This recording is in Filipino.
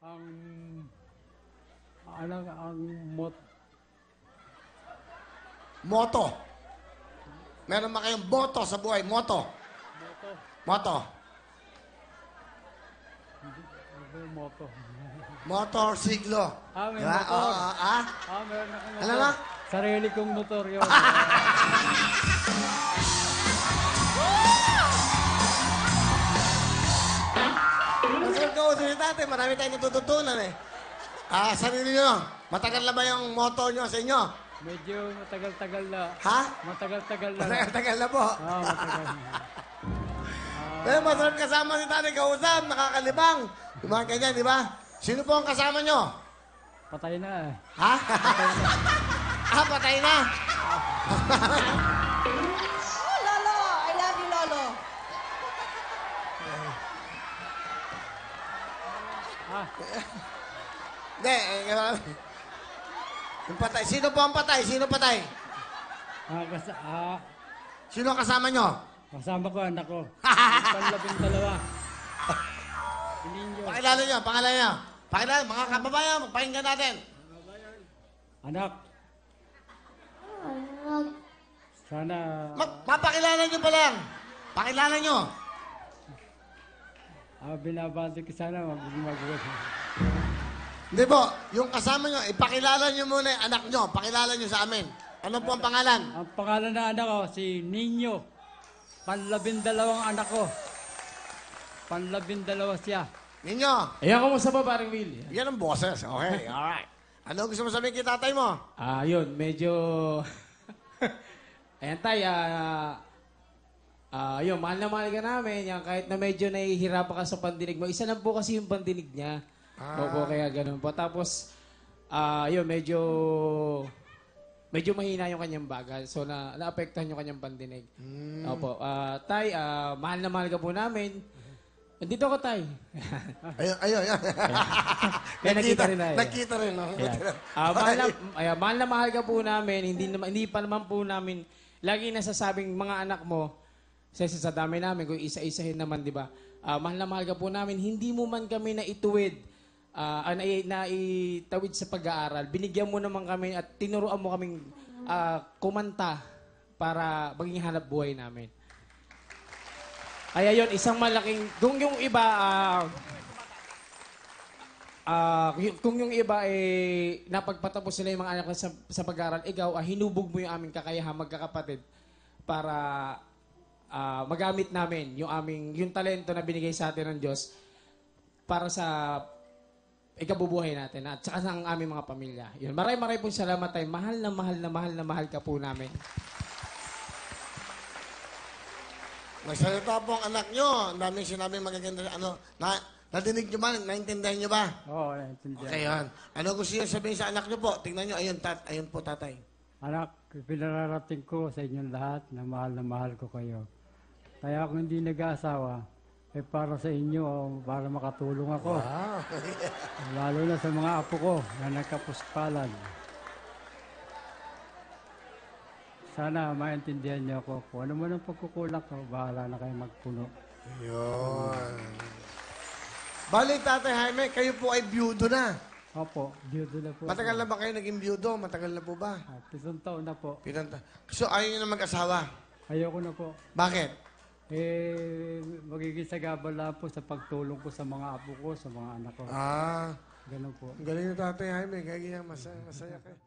Ang, ang Moto. Meron ba kayong boto sa buhay? Moto. moto. Moto. Ano yung moto? Motor siglo. May Diba? motor. Oo, ah? Meron akong motor. Ano na? Sarili kong motor yun. Masarap ka uso ni tate. Marami tayong natututunan eh. Sarili nyo. Matagal na ba yung motor nyo sa inyo? Medyo matagal-tagal na. Ha? Matagal-tagal na. Matagal na po. Matagal na. Pero masarap kasama si tate kausap. Nakakalibang. Yung mga ganyan, di ba? Sino po ang kasama nyo? Patay na eh. Ha? Patay na. Oh, Lolo! I love you, Lolo. Hindi. Yung patay. Sino po ang patay? Sino patay? Sino ang kasama nyo? Kasama ko, anak ko. Panlabing-dalawa. Pininyo. Pakilala nyo. Pangalan nyo. Pakilala. Mga kababayan, magpakinggan natin. Anak. Sana... Mapakilala nyo pa lang. Pakilala nyo. binabati ko sana mag-uwas. Hindi po. Yung kasama nyo, ipakilala nyo muna yung anak nyo. Pakilala nyo sa amin. Ano po ang pangalan? Ang pangalan na anak ko, si Nino. Panlabing-dalawang anak ko. Panlabing-dalawa siya. Ninyo. Ayan, kumusta ba, paring Will? Yan ang boses. Okay, alright. Ano gusto mo sabihin kay tatay mo? Yun, medyo... Ayan, tay, yun, mahal na mahal ka namin. Yan, kahit na medyo nahihirapan ka sa pandinig mo, isa lang po kasi yung pandinig niya. Opo, kaya ganun po. Tapos, yun, medyo mahina yung kanyang bagal. So, naapektuhan yung kanyang pandinig. Opo. Tay, mahal na mahal ka po namin. Nandito ako, tay. Ayun. Kaya nakita rin na. Nakita rin. No? Mahal na mahal ka po namin. Hindi pa naman po namin lagi nasasabing mga anak mo, sa dami namin, kung isa-isahin naman, di ba? Mahal na mahal ka po namin. Hindi mo man kami naituwid, naitawid sa pag-aaral. Binigyan mo naman kami at tinuruan mo kaming kumanta para maging hanap buhay namin. Kaya yun, isang malaking... Kung yung iba... kung yung iba napagpatapos sila yung mga anak sa pag-aaral, ikaw, hinubog mo yung aming kakayahan, magkakapatid, para magamit namin yung talento na binigay sa atin ng Diyos para sa ikabubuhay natin at saka sa aming mga pamilya. Yun. Maray pong salamat tayo. Mahal na mahal ka po namin. Nagsalita po ang anak nyo. Ang daming sinabing magaganda. Nadinig nyo ba? Naintindihan nyo ba? Oo, naintindihan. Okay, yan. Ano gusto nyo sabihin sa anak nyo po? Tingnan nyo. Ayun po, tatay. Anak, pinararating ko sa inyong lahat na mahal ko kayo. Kaya kung hindi nag-aasawa, para sa inyo, para makatulong ako. Wow. Lalo na sa mga apo ko na nagkapuspalan. Sana maintindihan niyo ako. Kung ano man ang pagkukulang ko, bahala na kayo magpuno. Yun. Balik, Tatay Jaime, kayo po ay byudo na. Opo, byudo na po. Matagal na ba kayo naging byudo? Matagal na po ba? 7 taon na po. So, ayaw nyo na mag-asawa? Ayoko na po. Bakit? Magiging sagabal lang po sa pagtulong ko sa mga apo ko, sa mga anak ko. Ah, Ganun po. galing na Tatay Jaime. Kaya masaya kayo.